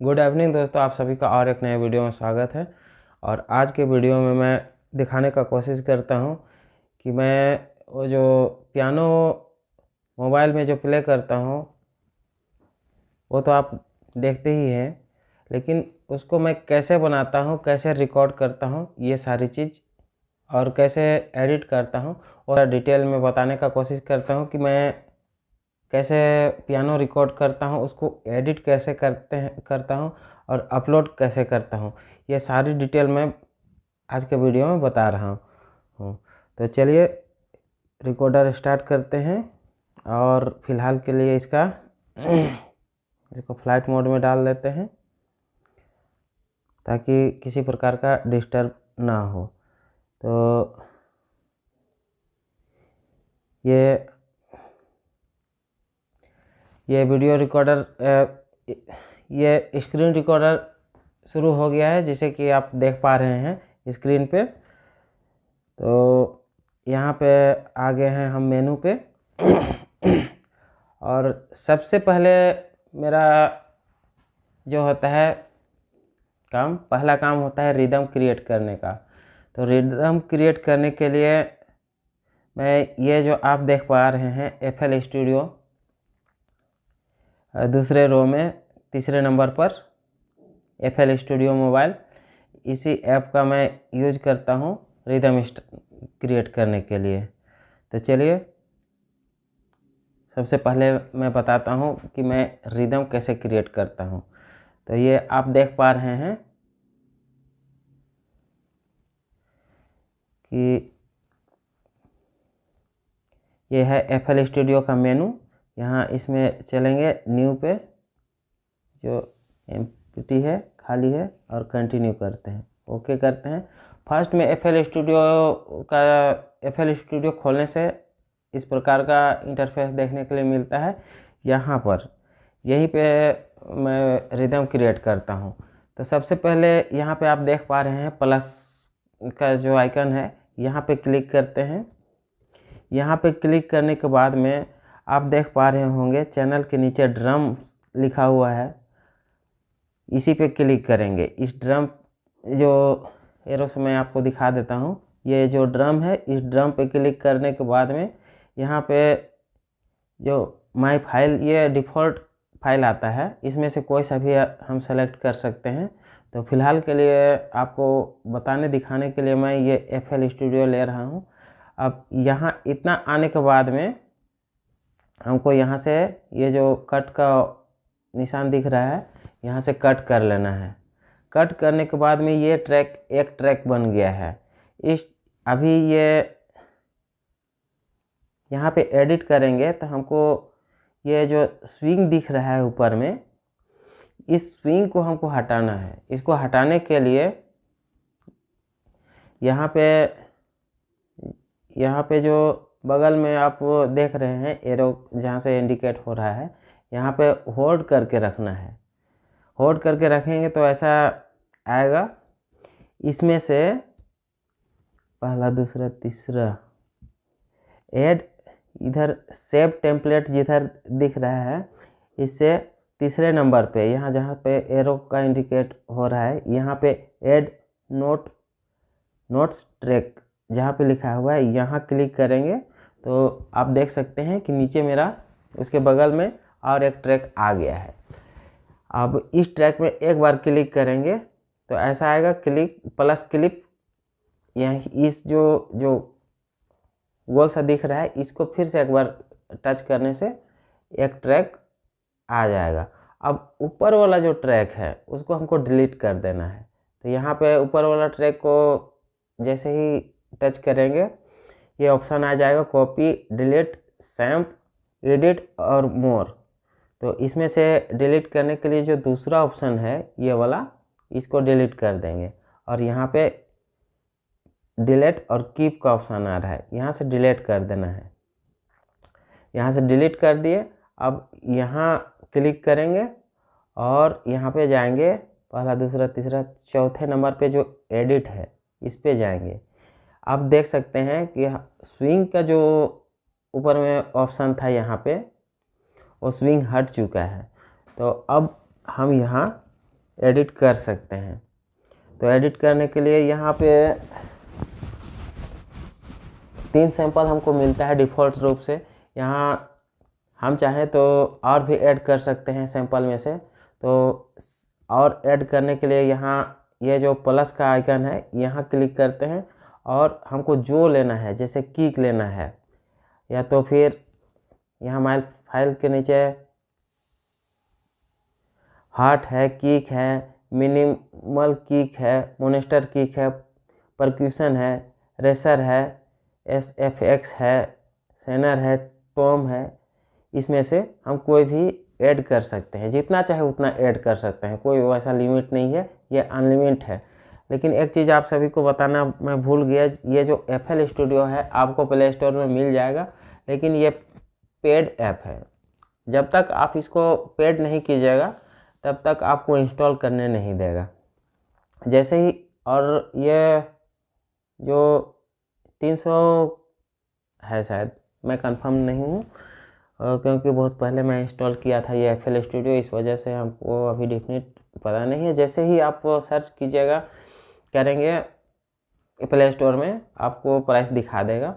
Good evening दोस्तों, आप सभी का और एक नए वीडियो में स्वागत है। और आज के वीडियो में मैं दिखाने का कोशिश करता हूं कि मैं वो जो पियानो मोबाइल में जो प्ले करता हूं वो तो आप देखते ही हैं, लेकिन उसको मैं कैसे बनाता हूं, कैसे रिकॉर्ड करता हूं, ये सारी चीज़ और कैसे एडिट करता हूं और डिटेल में बताने का कोशिश करता हूं कि मैं कैसे पियानो रिकॉर्ड करता हूँ, उसको एडिट कैसे करता हूँ और अपलोड कैसे करता हूँ। ये सारी डिटेल मैं आज के वीडियो में बता रहा हूँ। तो चलिए रिकॉर्डर स्टार्ट करते हैं और फिलहाल के लिए इसको फ्लाइट मोड में डाल देते हैं ताकि किसी प्रकार का डिस्टर्ब ना हो। तो ये वीडियो रिकॉर्डर, ये स्क्रीन रिकॉर्डर शुरू हो गया है, जिसे कि आप देख पा रहे हैं स्क्रीन पे। तो यहाँ पे आ गए हैं हम मेनू पे और सबसे पहले मेरा जो होता है पहला काम होता है रिदम क्रिएट करने का। तो रिदम क्रिएट करने के लिए मैं ये जो आप देख पा रहे हैं FL स्टूडियो, दूसरे रो में तीसरे नंबर पर FL स्टूडियो मोबाइल, इसी ऐप का मैं यूज करता हूँ रिदम क्रिएट करने के लिए। तो चलिए सबसे पहले मैं बताता हूँ कि मैं रिदम कैसे क्रिएट करता हूँ। तो ये आप देख पा रहे हैं कि ये है FL स्टूडियो का मेनू। यहाँ इसमें चलेंगे न्यू पे, जो एम्प्टी है, खाली है, और कंटिन्यू करते हैं, ओके करते हैं। फर्स्ट में FL स्टूडियो खोलने से इस प्रकार का इंटरफेस देखने के लिए मिलता है। यहाँ पर यहीं पे मैं रिदम क्रिएट करता हूँ। तो सबसे पहले यहाँ पे आप देख पा रहे हैं प्लस का जो आइकन है, यहाँ पे क्लिक करते हैं। यहाँ पे क्लिक करने के बाद में आप देख पा रहे होंगे चैनल के नीचे ड्रम लिखा हुआ है, इसी पे क्लिक करेंगे। इस ड्रम जो एरो से मैं आपको दिखा देता हूँ, ये जो ड्रम है, इस ड्रम पे क्लिक करने के बाद में यहाँ पे जो माई फाइल, ये डिफ़ॉल्ट फाइल आता है, इसमें से कोई सा भी हम सेलेक्ट कर सकते हैं। तो फिलहाल के लिए आपको बताने दिखाने के लिए मैं ये FL स्टूडियो ले रहा हूँ। अब यहाँ इतना आने के बाद में हमको यहाँ से ये जो कट का निशान दिख रहा है, यहाँ से कट कर लेना है। कट करने के बाद में ये एक ट्रैक बन गया है। अभी ये यहाँ पे एडिट करेंगे तो हमको ये जो स्विंग दिख रहा है ऊपर में, इस स्विंग को हमको हटाना है। इसको हटाने के लिए यहाँ पे जो बगल में आप देख रहे हैं एरो, जहाँ से इंडिकेट हो रहा है, यहाँ पे होल्ड करके रखना है। होल्ड करके रखेंगे तो ऐसा आएगा। इसमें से पहला, दूसरा, तीसरा ऐड, इधर सेव टेम्पलेट जिधर दिख रहा है, इससे तीसरे नंबर पे, यहाँ जहाँ पे एरो का इंडिकेट हो रहा है, यहाँ पे ऐड नोट्स ट्रैक जहाँ पे लिखा हुआ है, यहाँ क्लिक करेंगे तो आप देख सकते हैं कि नीचे मेरा उसके बगल में और एक ट्रैक आ गया है। अब इस ट्रैक में एक बार क्लिक करेंगे तो ऐसा आएगा, क्लिक प्लस क्लिप। यहाँ इस जो गोल सा दिख रहा है, इसको फिर से एक बार टच करने से एक ट्रैक आ जाएगा। अब ऊपर वाला जो ट्रैक है उसको हमको डिलीट कर देना है। तो यहाँ पे ऊपर वाला ट्रैक को जैसे ही टच करेंगे, ये ऑप्शन आ जाएगा कॉपी, डिलीट, सैम्प, एडिट और मोर। तो इसमें से डिलीट करने के लिए जो दूसरा ऑप्शन है, ये वाला, इसको डिलीट कर देंगे। और यहाँ पे डिलीट और कीप का ऑप्शन आ रहा है, यहाँ से डिलीट कर देना है। यहाँ से डिलीट कर दिए। अब यहाँ क्लिक करेंगे और यहाँ पे जाएंगे, पहला, दूसरा, तीसरा, चौथे नंबर पे जो एडिट है, इस पे जाएंगे। आप देख सकते हैं कि स्विंग का जो ऊपर में ऑप्शन था, यहाँ पे वो स्विंग हट चुका है। तो अब हम यहाँ एडिट कर सकते हैं। तो एडिट करने के लिए यहाँ पे 3 सैंपल हमको मिलता है डिफ़ॉल्ट रूप से। यहाँ हम चाहें तो और भी ऐड कर सकते हैं सैंपल में से। तो और ऐड करने के लिए यहाँ ये जो प्लस का आइकन है यहाँ क्लिक करते हैं, और हमको जो लेना है जैसे किक लेना है, या तो फिर यहाँ माइल फाइल के नीचे हार्ट है, किक है, मिनिमल किक है, मोनेस्टर किक है, परक्यूशन है, रेसर है, SFX है, सेनर है, टॉम है। इसमें से हम कोई भी ऐड कर सकते हैं, जितना चाहे उतना ऐड कर सकते हैं, कोई वैसा लिमिट नहीं है, ये अनलिमिटेड है। लेकिन एक चीज़ आप सभी को बताना मैं भूल गया, ये जो FL स्टूडियो है आपको प्ले स्टोर में मिल जाएगा, लेकिन ये पेड ऐप है। जब तक आप इसको पेड नहीं कीजिएगा तब तक आपको इंस्टॉल करने नहीं देगा। जैसे ही, और ये जो 300 है शायद, मैं कंफर्म नहीं हूँ, क्योंकि बहुत पहले मैं इंस्टॉल किया था ये FL स्टूडियो, इस वजह से हमको अभी डेफिनेट पता नहीं है। जैसे ही आप सर्च कीजिएगा करेंगे प्ले स्टोर में, आपको प्राइस दिखा देगा।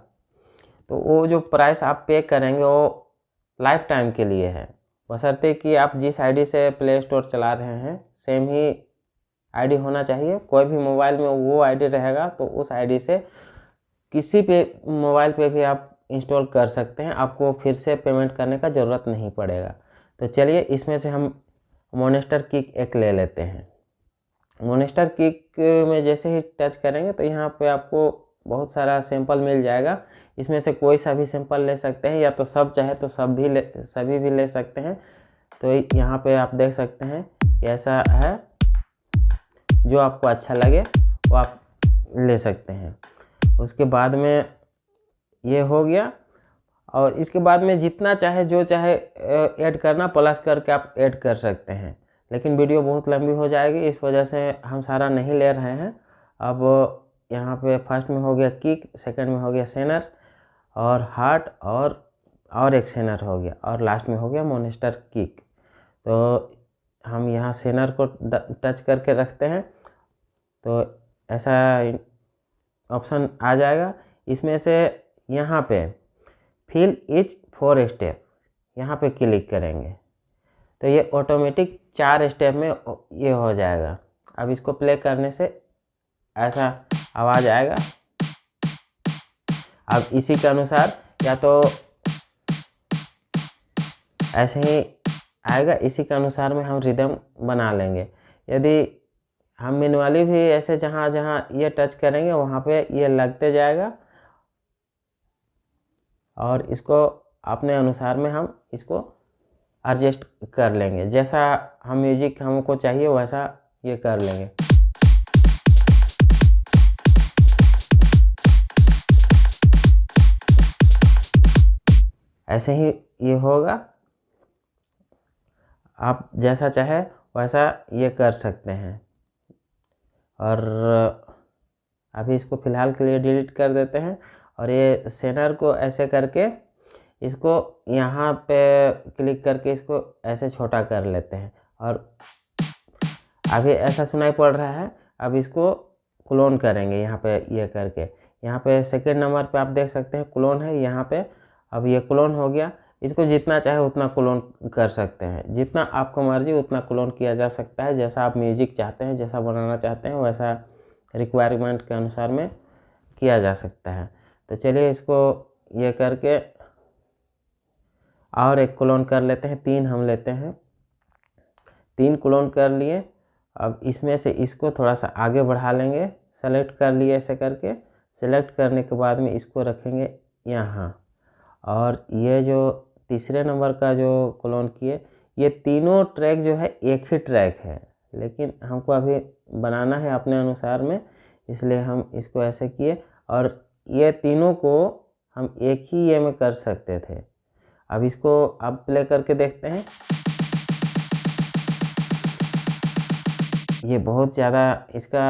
तो वो जो प्राइस आप पे करेंगे वो लाइफ टाइम के लिए है, बशर्ते कि आप जिस आईडी से प्ले स्टोर चला रहे हैं सेम ही आईडी होना चाहिए। कोई भी मोबाइल में वो आईडी रहेगा तो उस आईडी से किसी पे मोबाइल पे भी आप इंस्टॉल कर सकते हैं, आपको फिर से पेमेंट करने का ज़रूरत नहीं पड़ेगा। तो चलिए इसमें से हम मोनेस्टर किक एक ले लेते हैं। मोनेस्टर किक में जैसे ही टच करेंगे तो यहाँ पे आपको बहुत सारा सैंपल मिल जाएगा। इसमें से कोई सा भी सैंपल ले सकते हैं, या तो सब चाहे तो सभी भी ले सकते हैं। तो यहाँ पे आप देख सकते हैं ऐसा है, जो आपको अच्छा लगे वो आप ले सकते हैं। उसके बाद में ये हो गया, और इसके बाद में जितना चाहे जो चाहे ऐड करना, प्लस करके आप ऐड कर सकते हैं। लेकिन वीडियो बहुत लंबी हो जाएगी, इस वजह से हम सारा नहीं ले रहे हैं। अब यहाँ पे फर्स्ट में हो गया किक, सेकंड में हो गया सेनर और हार्ट, और एक सेनर हो गया, और लास्ट में हो गया मोनेस्टर किक। तो हम यहाँ सेनर को टच करके रखते हैं तो ऐसा ऑप्शन आ जाएगा। इसमें से यहाँ पे फिल इच 4 स्टेप यहाँ पे क्लिक करेंगे तो ये ऑटोमेटिक 4 स्टेप में ये हो जाएगा। अब इसको प्ले करने से ऐसा आवाज़ आएगा। अब इसी के अनुसार या तो ऐसे ही आएगा, इसी के अनुसार में हम रिदम बना लेंगे। यदि हम मैनुअली भी ऐसे जहाँ जहाँ ये टच करेंगे वहाँ पे ये लगते जाएगा, और इसको अपने अनुसार में हम इसको एडजस्ट कर लेंगे। जैसा हम म्यूजिक हमको चाहिए वैसा ये कर लेंगे। ऐसे ही ये होगा, आप जैसा चाहे वैसा ये कर सकते हैं। और अभी इसको फ़िलहाल के लिए डिलीट कर देते हैं, और ये सेनर को ऐसे करके इसको यहाँ पे क्लिक करके इसको ऐसे छोटा कर लेते हैं। और अभी ऐसा सुनाई पड़ रहा है, अब इसको क्लोन करेंगे यहाँ पे ये करके। यहाँ पे सेकंड नंबर पे आप देख सकते हैं क्लोन है यहाँ पे। अब ये क्लोन हो गया, इसको जितना चाहे उतना क्लोन कर सकते हैं, जितना आपको मर्जी उतना क्लोन किया जा सकता है। जैसा आप म्यूजिक चाहते हैं, जैसा बनाना चाहते हैं वैसा रिक्वायरमेंट के अनुसार में किया जा सकता है। तो चलिए इसको ये करके और एक क्लोन कर लेते हैं। 3 हम लेते हैं, 3 क्लोन कर लिए। अब इसमें से इसको थोड़ा सा आगे बढ़ा लेंगे, सेलेक्ट कर लिए ऐसे करके। सेलेक्ट करने के बाद में इसको रखेंगे यहाँ, और ये जो तीसरे नंबर का जो क्लोन किए, ये तीनों ट्रैक जो है एक ही ट्रैक है, लेकिन हमको अभी बनाना है अपने अनुसार में, इसलिए हम इसको ऐसे किए। और ये तीनों को हम एक ही ये में कर सकते थे। अब इसको अब प्ले करके देखते हैं। ये बहुत ज़्यादा, इसका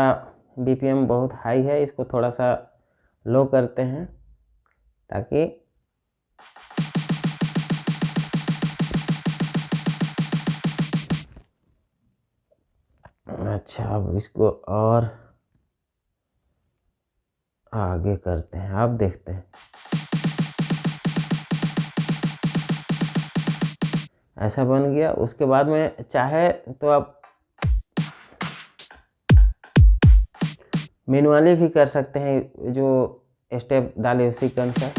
BPM बहुत हाई है, इसको थोड़ा सा लो करते हैं ताकि अच्छा, अब इसको और आगे करते हैं, अब देखते हैं। ऐसा बन गया। उसके बाद में चाहे तो आप मैनुअली भी कर सकते हैं, जो स्टेप डाले उसी के अनुसार।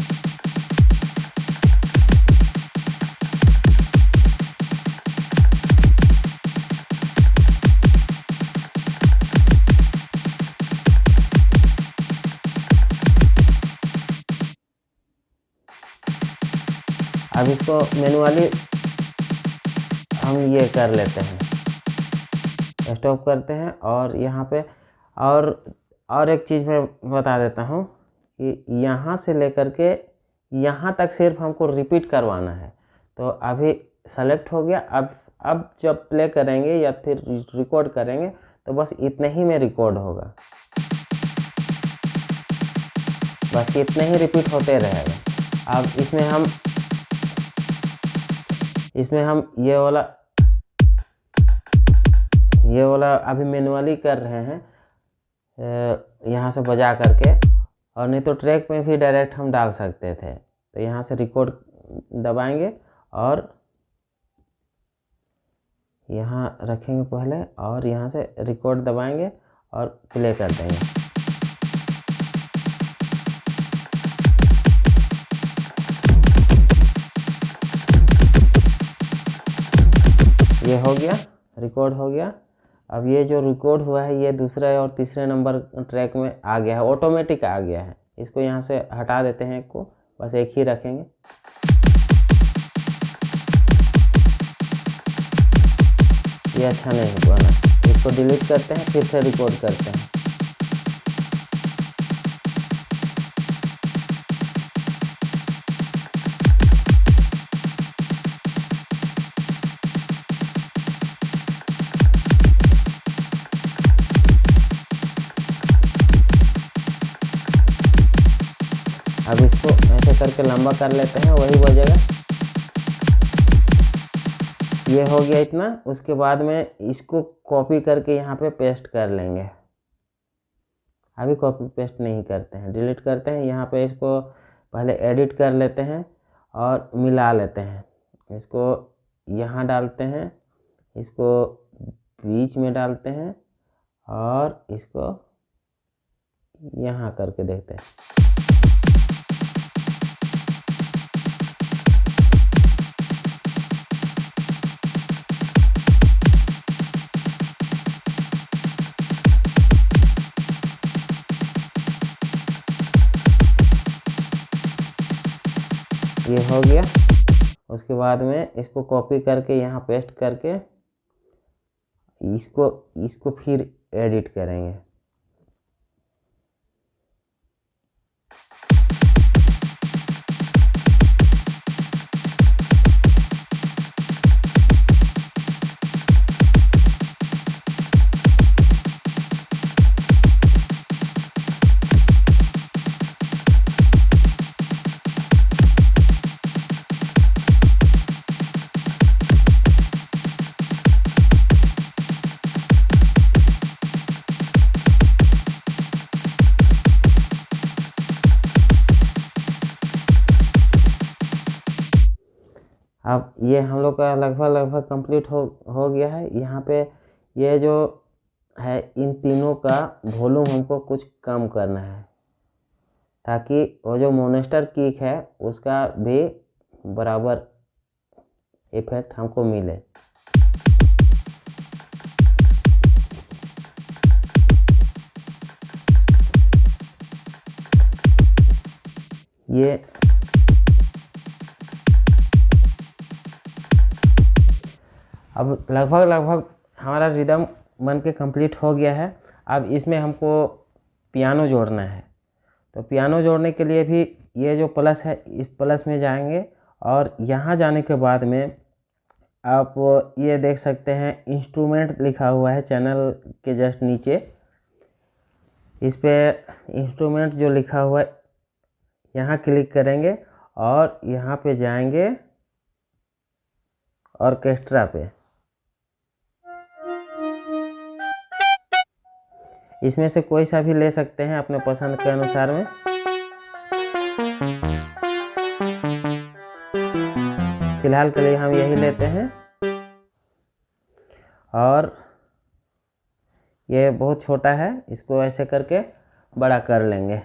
अब इसको मैनुअली हम ये कर लेते हैं, स्टॉप करते हैं। और यहाँ पे और एक चीज़ मैं बता देता हूँ कि यहाँ से लेकर के यहाँ तक सिर्फ हमको रिपीट करवाना है। तो अभी सेलेक्ट हो गया। अब जब प्ले करेंगे या फिर रिकॉर्ड करेंगे तो बस इतने ही में रिकॉर्ड होगा, बस इतने ही रिपीट होते रहेगा। अब इसमें हम ये वाला अभी मैनुअली कर रहे हैं, यहाँ से बजा करके। और नहीं तो ट्रैक में भी डायरेक्ट हम डाल सकते थे। तो यहाँ से रिकॉर्ड दबाएंगे और यहाँ रखेंगे पहले, और यहाँ से रिकॉर्ड दबाएंगे और प्ले कर देंगे। ये हो गया, रिकॉर्ड हो गया। अब ये जो रिकॉर्ड हुआ है ये दूसरे और तीसरे नंबर ट्रैक में आ गया है, ऑटोमेटिक आ गया है। इसको यहाँ से हटा देते हैं, एक को बस एक ही रखेंगे। ये अच्छा नहीं बना, इसको डिलीट करते हैं, फिर से रिकॉर्ड करते हैं। अब इसको ऐसे करके लंबा कर लेते हैं, वही बजेगा। ये हो गया इतना। उसके बाद में इसको कॉपी करके यहाँ पे पेस्ट कर लेंगे। अभी कॉपी पेस्ट नहीं करते हैं, डिलीट करते हैं। यहाँ पे इसको पहले एडिट कर लेते हैं और मिला लेते हैं। इसको यहाँ डालते हैं, इसको बीच में डालते हैं और इसको यहाँ करके देखते हैं। ये हो गया। उसके बाद में इसको कॉपी करके यहाँ पेस्ट करके इसको फिर एडिट करेंगे। अब ये हम लोग का लगभग कंप्लीट हो गया है। यहाँ पे ये जो है, इन तीनों का वॉल्यूम हमको कुछ कम करना है, ताकि वो जो मॉन्स्टर किक है उसका भी बराबर इफेक्ट हमको मिले। ये अब लगभग हमारा रिदम बन के कंप्लीट हो गया है। अब इसमें हमको पियानो जोड़ना है। तो पियानो जोड़ने के लिए भी ये जो प्लस है, इस प्लस में जाएंगे और यहाँ जाने के बाद में आप ये देख सकते हैं इंस्ट्रूमेंट लिखा हुआ है चैनल के जस्ट नीचे। इस पे इंस्ट्रूमेंट जो लिखा हुआ है यहाँ क्लिक करेंगे और यहाँ पे जाएंगे ऑर्केस्ट्रा पे। इसमें से कोई सा भी ले सकते हैं अपने पसंद के अनुसार में। फिलहाल के लिए हम यही लेते हैं। और ये बहुत छोटा है, इसको ऐसे करके बड़ा कर लेंगे।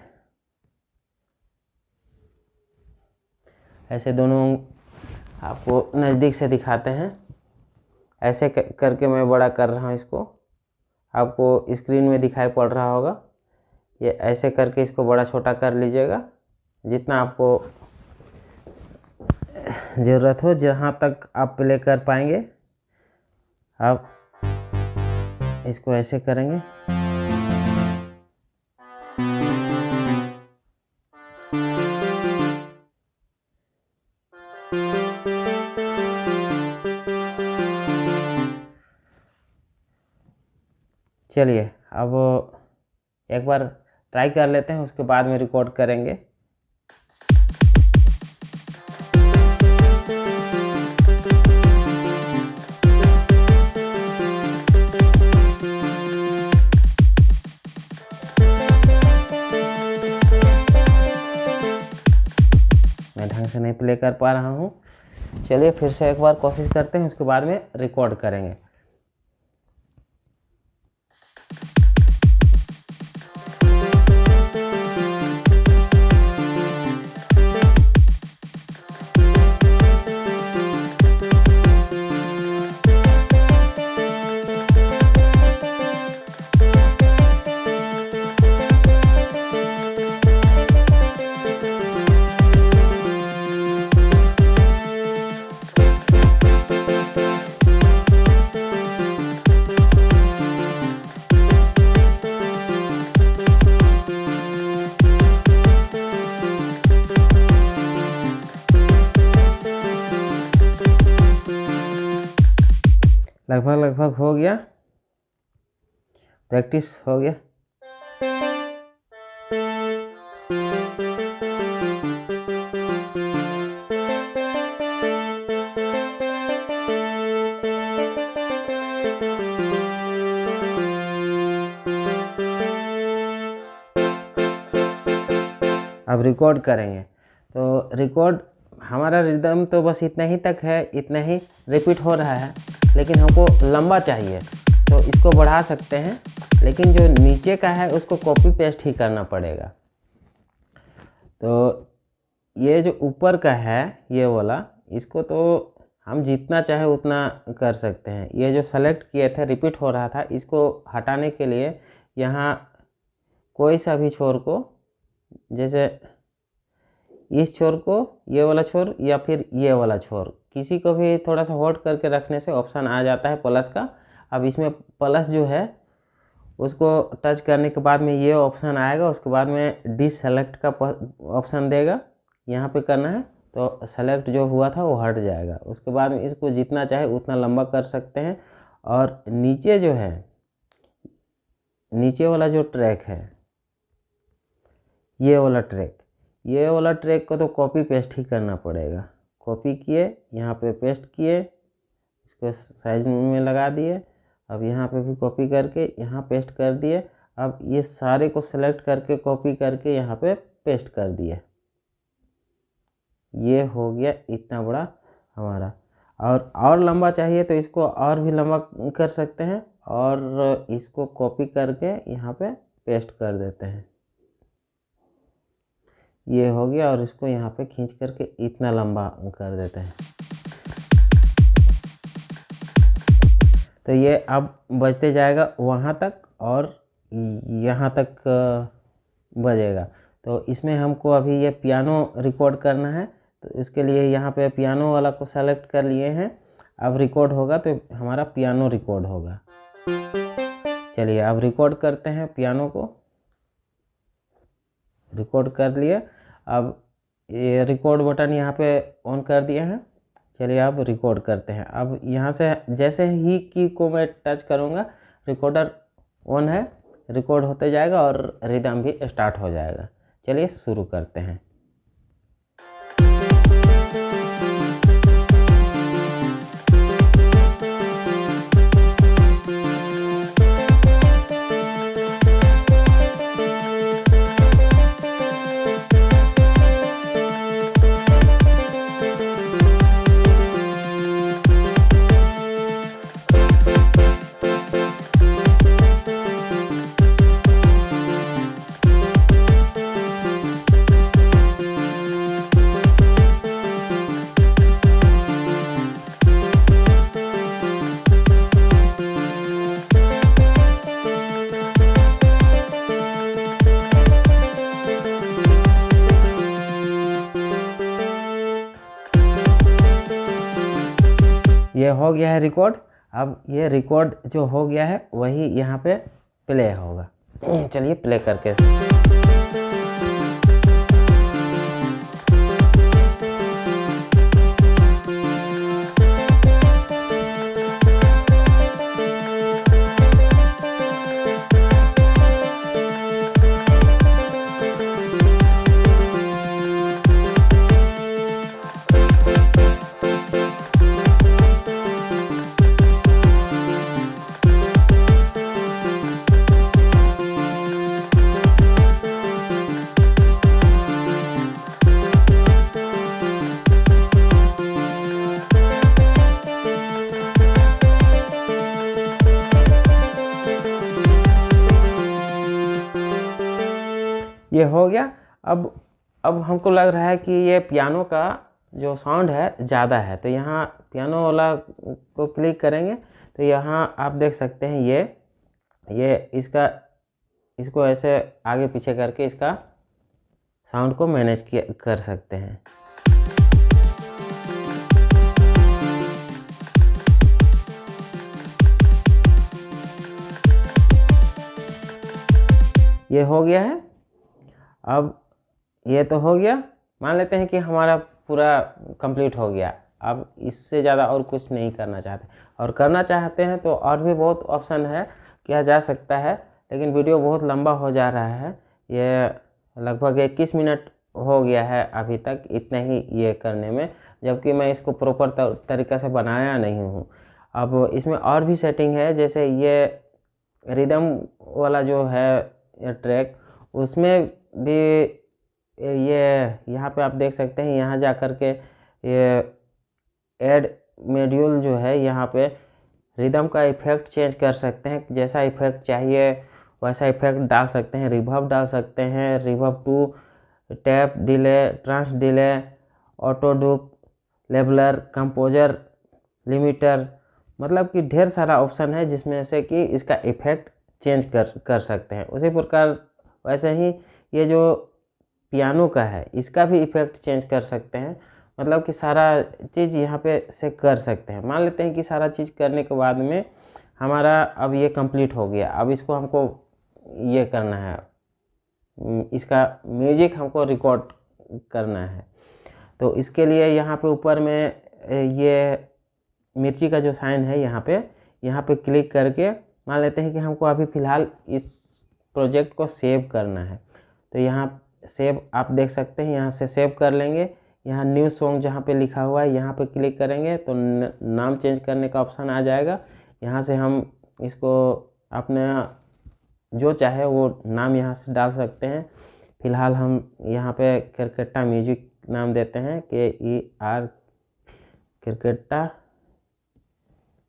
ऐसे दोनों आपको नज़दीक से दिखाते हैं। ऐसे करके मैं बड़ा कर रहा हूँ इसको, आपको स्क्रीन में दिखाई पड़ रहा होगा। ये ऐसे करके इसको बड़ा छोटा कर लीजिएगा जितना आपको ज़रूरत हो, जहाँ तक आप प्ले कर पाएंगे। आप इसको ऐसे करेंगे। चलिए अब एक बार ट्राई कर लेते हैं, उसके बाद में रिकॉर्ड करेंगे। मैं ढंग से नहीं प्ले कर पा रहा हूँ। चलिए फिर से एक बार कोशिश करते हैं, उसके बाद में रिकॉर्ड करेंगे। लगभग हो गया, प्रैक्टिस हो गया। अब रिकॉर्ड करेंगे। तो रिकॉर्ड हमारा रिदम तो बस इतना ही तक है, इतना ही रिपीट हो रहा है, लेकिन हमको लंबा चाहिए तो इसको बढ़ा सकते हैं, लेकिन जो नीचे का है उसको कॉपी पेस्ट ही करना पड़ेगा। तो ये जो ऊपर का है ये वाला, इसको तो हम जितना चाहे उतना कर सकते हैं। ये जो सेलेक्ट किए थे रिपीट हो रहा था, इसको हटाने के लिए यहाँ कोई सा भी छोर को, जैसे इस छोर को, ये वाला छोर या फिर ये वाला छोर, किसी को भी थोड़ा सा होल्ड करके रखने से ऑप्शन आ जाता है प्लस का। अब इसमें प्लस जो है उसको टच करने के बाद में ये ऑप्शन आएगा, उसके बाद में डिसेलेक्ट का ऑप्शन देगा, यहाँ पे करना है तो सेलेक्ट जो हुआ था वो हट जाएगा। उसके बाद में इसको जितना चाहे उतना लंबा कर सकते हैं। और नीचे जो है, नीचे वाला जो ट्रैक है, ये वाला ट्रैक को तो कॉपी पेस्ट ही करना पड़ेगा। कॉपी किए, यहाँ पे पेस्ट किए, इसको साइज में लगा दिए। अब यहाँ पे भी कॉपी करके यहाँ पेस्ट कर दिए। अब ये सारे को सेलेक्ट करके कॉपी करके यहाँ पे पेस्ट कर दिए। ये हो गया इतना बड़ा हमारा। और लंबा चाहिए तो इसको और भी लंबा कर सकते हैं, और इसको कॉपी करके यहाँ पे पेस्ट कर देते हैं। ये हो गया, और इसको यहाँ पे खींच करके इतना लंबा कर देते हैं। तो ये अब बजते जाएगा वहाँ तक और यहाँ तक बजेगा। तो इसमें हमको अभी ये पियानो रिकॉर्ड करना है, तो इसके लिए यहाँ पे पियानो वाला को सेलेक्ट कर लिए हैं। अब रिकॉर्ड होगा तो हमारा पियानो रिकॉर्ड होगा। चलिए अब रिकॉर्ड करते हैं, पियानो को रिकॉर्ड कर लिए। अब ये रिकॉर्ड बटन यहाँ पे ऑन कर दिए हैं। चलिए अब रिकॉर्ड करते हैं। अब यहाँ से जैसे ही की को मैं टच करूँगा, रिकॉर्डर ऑन है, रिकॉर्ड होते जाएगा और रिदम भी स्टार्ट हो जाएगा। चलिए शुरू करते हैं। हो गया है रिकॉर्ड। अब ये रिकॉर्ड जो हो गया है वही यहाँ पे प्ले होगा। चलिए प्ले करके ये हो गया। अब हमको लग रहा है कि ये पियानो का जो साउंड है ज़्यादा है, तो यहाँ पियानो वाला को क्लिक करेंगे तो यहाँ आप देख सकते हैं ये इसको ऐसे आगे पीछे करके इसका साउंड को मैनेज कर सकते हैं। ये हो गया है। अब ये तो हो गया, मान लेते हैं कि हमारा पूरा कंप्लीट हो गया। अब इससे ज़्यादा और कुछ नहीं करना चाहते, और करना चाहते हैं तो और भी बहुत ऑप्शन है किया जा सकता है, लेकिन वीडियो बहुत लंबा हो जा रहा है। ये लगभग 21 मिनट हो गया है अभी तक इतना ही ये करने में, जबकि मैं इसको प्रॉपर तरीक़े से बनाया नहीं हूँ। अब इसमें और भी सेटिंग है, जैसे ये रिदम वाला जो है ट्रैक, उसमें भी ये यहाँ पे आप देख सकते हैं, यहाँ जा कर के ये ऐड मॉड्यूल जो है यहाँ पे रिदम का इफ़ेक्ट चेंज कर सकते हैं। जैसा इफ़ेक्ट चाहिए वैसा इफ़ेक्ट डाल सकते हैं, रिवर्ब डाल सकते हैं, reverb two, tap delay, trans delay, auto dupe, labeler, composer, limiter, मतलब कि ढेर सारा ऑप्शन है जिसमें से कि इसका इफ़ेक्ट चेंज कर सकते हैं। उसी प्रकार वैसे ही ये जो पियानो का है इसका भी इफ़ेक्ट चेंज कर सकते हैं, मतलब कि सारा चीज़ यहाँ पे से कर सकते हैं। मान लेते हैं कि सारा चीज़ करने के बाद में हमारा अब ये कंप्लीट हो गया। अब इसको हमको ये करना है, इसका म्यूजिक हमको रिकॉर्ड करना है। तो इसके लिए यहाँ पे ऊपर में ये मिर्ची का जो साइन है यहाँ पे क्लिक करके मान लेते हैं कि हमको अभी फ़िलहाल इस प्रोजेक्ट को सेव करना है। तो यहाँ सेव आप देख सकते हैं, यहाँ से सेव कर लेंगे। यहाँ न्यू सॉन्ग जहाँ पे लिखा हुआ है यहाँ पे क्लिक करेंगे तो नाम चेंज करने का ऑप्शन आ जाएगा। यहाँ से हम इसको अपने जो चाहे वो नाम यहाँ से डाल सकते हैं। फ़िलहाल हम यहाँ पे क्रिकेटा म्यूजिक नाम देते हैं, KER क्रिकेटा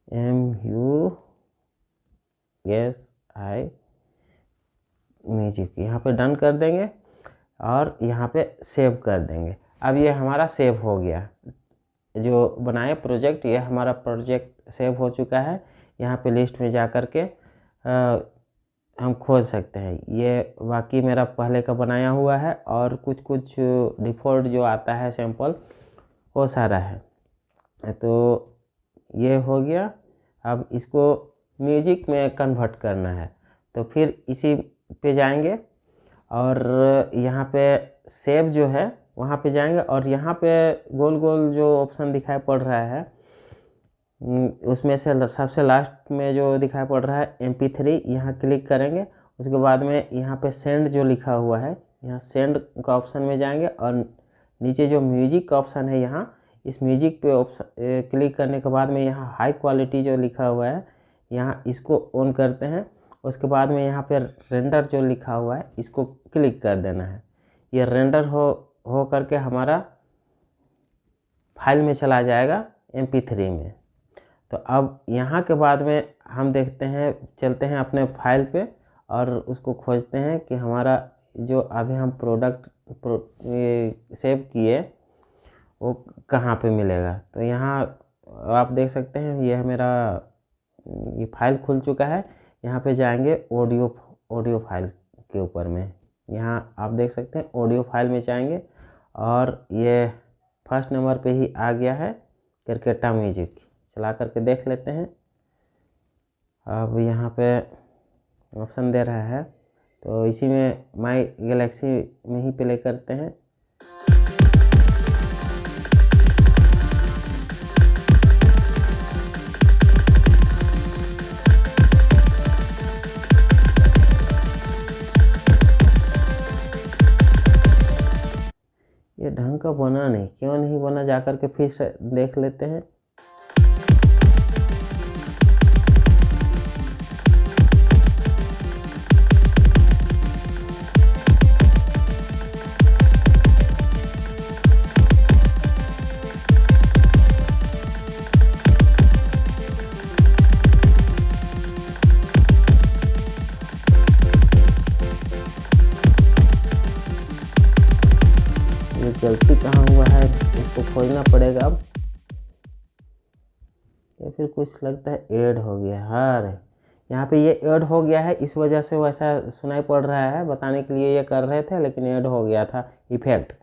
MUSI म्यूजिक, यहाँ पे डन कर देंगे और यहाँ पे सेव कर देंगे। अब ये हमारा सेव हो गया, जो बनाए प्रोजेक्ट, ये हमारा प्रोजेक्ट सेव हो चुका है। यहाँ पे लिस्ट में जा कर के हम खोज सकते हैं। ये बाकी मेरा पहले का बनाया हुआ है और कुछ डिफ़ॉल्ट जो आता है सैंपल वो सारा है। तो ये हो गया। अब इसको म्यूजिक में कन्वर्ट करना है, तो फिर इसी पे जाएंगे और यहाँ पे सेव जो है वहाँ पे जाएंगे और यहाँ पे गोल गोल जो ऑप्शन दिखाई पड़ रहा है उसमें से सबसे लास्ट में जो दिखाई पड़ रहा है MP3, यहाँ क्लिक करेंगे। उसके बाद में यहाँ पे सेंड जो लिखा हुआ है, यहाँ सेंड का ऑप्शन में जाएंगे और नीचे जो म्यूजिक का ऑप्शन है यहाँ इस म्यूजिक पे ऑप्शन क्लिक करने के बाद में यहाँ हाई क्वालिटी जो लिखा हुआ है यहाँ इसको ऑन करते हैं। उसके बाद में यहाँ पे रेंडर जो लिखा हुआ है इसको क्लिक कर देना है। ये रेंडर हो करके हमारा फाइल में चला जाएगा MP3 में। तो अब यहाँ के बाद में हम देखते हैं, चलते हैं अपने फाइल पे और उसको खोजते हैं कि हमारा जो अभी हम प्रोडक्ट सेव किए वो कहाँ पे मिलेगा। तो यहाँ आप देख सकते हैं ये मेरा ये फाइल खुल चुका है। यहाँ पे जाएंगे ऑडियो फाइल के ऊपर में, यहाँ आप देख सकते हैं ऑडियो फाइल में जाएंगे और ये फर्स्ट नंबर पे ही आ गया है क्रिकेटा म्यूजिक। चला करके देख लेते हैं। अब यहाँ पे ऑप्शन दे रहा है, तो इसी में माई गैलेक्सी में ही प्ले करते हैं। ये ढंग का बना नहीं, क्यों नहीं बना जा कर के फिर से देख लेते हैं। ये गलती कहाँ हुआ है इसको खोजना पड़ेगा अब। या फिर कुछ लगता है ऐड हो गया। हाँ रे, यहाँ पे ये ऐड हो गया है, इस वजह से वैसा सुनाई पड़ रहा है। बताने के लिए ये कर रहे थे लेकिन ऐड हो गया था इफेक्ट।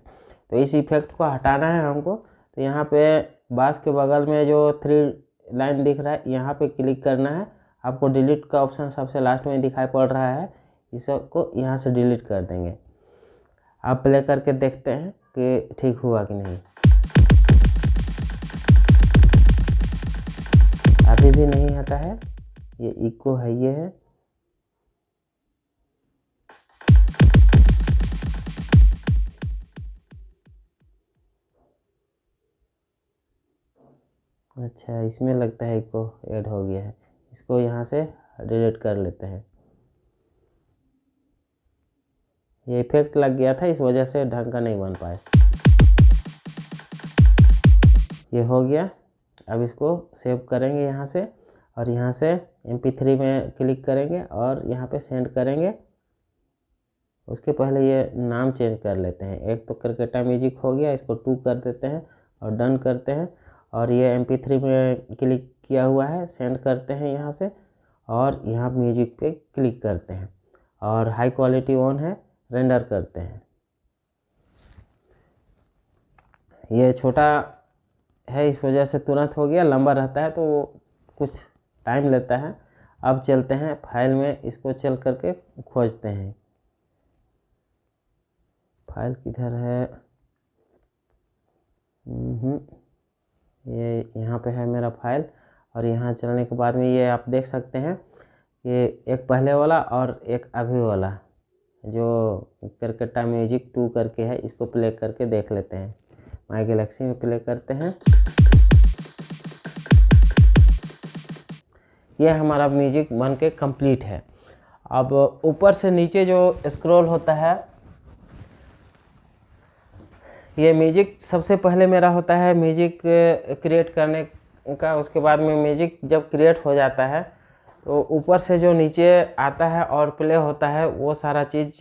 तो इस इफेक्ट को हटाना है हमको। तो यहाँ पे बास के बगल में जो 3 लाइन दिख रहा है, यहाँ पे क्लिक करना है। आपको डिलीट का ऑप्शन सबसे लास्ट में दिखाई पड़ रहा है, इसको यहाँ से डिलीट कर देंगे। आप प्ले करके देखते हैं कि ठीक हुआ कि नहीं। अभी भी नहीं हटा है, ये इको है, ये है। अच्छा, इसमें लगता है इको ऐड हो गया है, इसको यहाँ से डिलीट कर लेते हैं। ये इफेक्ट लग गया था, इस वजह से ढंग का नहीं बन पाए। ये हो गया। अब इसको सेव करेंगे यहाँ से, और यहाँ से MP3 में क्लिक करेंगे और यहाँ पे सेंड करेंगे। उसके पहले ये नाम चेंज कर लेते हैं। एक तो क्रिकेटा म्यूजिक हो गया, इसको 2 कर देते हैं और डन करते हैं। और ये MP3 में क्लिक किया हुआ है, सेंड करते हैं यहाँ से, और यहाँ म्यूजिक पे क्लिक करते हैं और हाई क्वालिटी ऑन है, रेंडर करते हैं। ये छोटा है, इस वजह से तुरंत हो गया। लंबा रहता है तो कुछ टाइम लेता है। अब चलते हैं फाइल में, इसको चल करके खोजते हैं। फाइल किधर है? ये यहाँ पे है मेरा फाइल। और यहाँ चलने के बाद में ये आप देख सकते हैं कि एक पहले वाला और एक अभी वाला जो क्रिकेटा म्यूजिक 2 करके है, इसको प्ले करके देख लेते हैं। माई गैलेक्सी में प्ले करते हैं। ये हमारा म्यूजिक बन के कंप्लीट है। अब ऊपर से नीचे जो स्क्रॉल होता है, ये म्यूजिक सबसे पहले मेरा होता है म्यूजिक क्रिएट करने का। उसके बाद में म्यूजिक जब क्रिएट हो जाता है तो ऊपर से जो नीचे आता है और प्ले होता है, वो सारा चीज़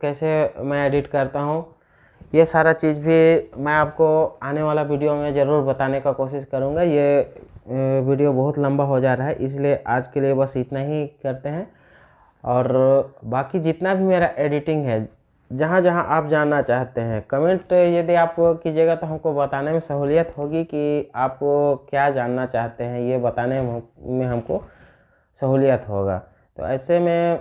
कैसे मैं एडिट करता हूँ, ये सारा चीज़ भी मैं आपको आने वाला वीडियो में ज़रूर बताने का कोशिश करूँगा। ये वीडियो बहुत लंबा हो जा रहा है, इसलिए आज के लिए बस इतना ही करते हैं। और बाकी जितना भी मेरा एडिटिंग है, जहाँ जहाँ आप जानना चाहते हैं, कमेंट यदि आप कीजिएगा तो हमको बताने में सहूलियत होगी कि आप क्या जानना चाहते हैं, ये बताने में हमको सहूलियत होगा। तो ऐसे में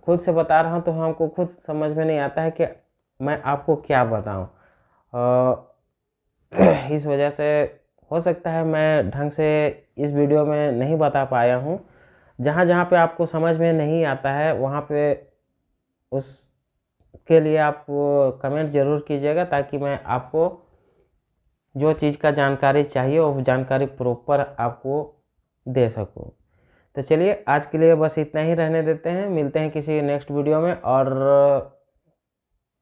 खुद से बता रहा हूँ तो हमको खुद समझ में नहीं आता है कि मैं आपको क्या बताऊँ। इस वजह से हो सकता है मैं ढंग से इस वीडियो में नहीं बता पाया हूँ। जहाँ जहाँ पे आपको समझ में नहीं आता है, वहाँ पे उसके लिए आप कमेंट ज़रूर कीजिएगा, ताकि मैं आपको जो चीज़ का जानकारी चाहिए वो जानकारी प्रॉपर आपको दे सकूँ। तो चलिए आज के लिए बस इतना ही रहने देते हैं। मिलते हैं किसी नेक्स्ट वीडियो में, और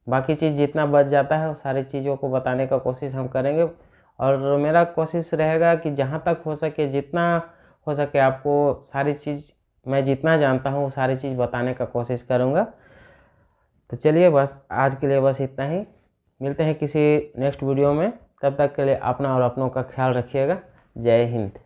बाकी चीज़ जितना बच जाता है वो सारी चीज़ों को बताने का कोशिश हम करेंगे। और मेरा कोशिश रहेगा कि जहाँ तक हो सके, जितना हो सके, आपको सारी चीज़ मैं जितना जानता हूँ वो सारी चीज़ बताने का कोशिश करूँगा। तो चलिए बस आज के लिए बस इतना ही। मिलते हैं किसी नेक्स्ट वीडियो में, तब तक के लिए अपना और अपनों का ख्याल रखिएगा। जय हिंद।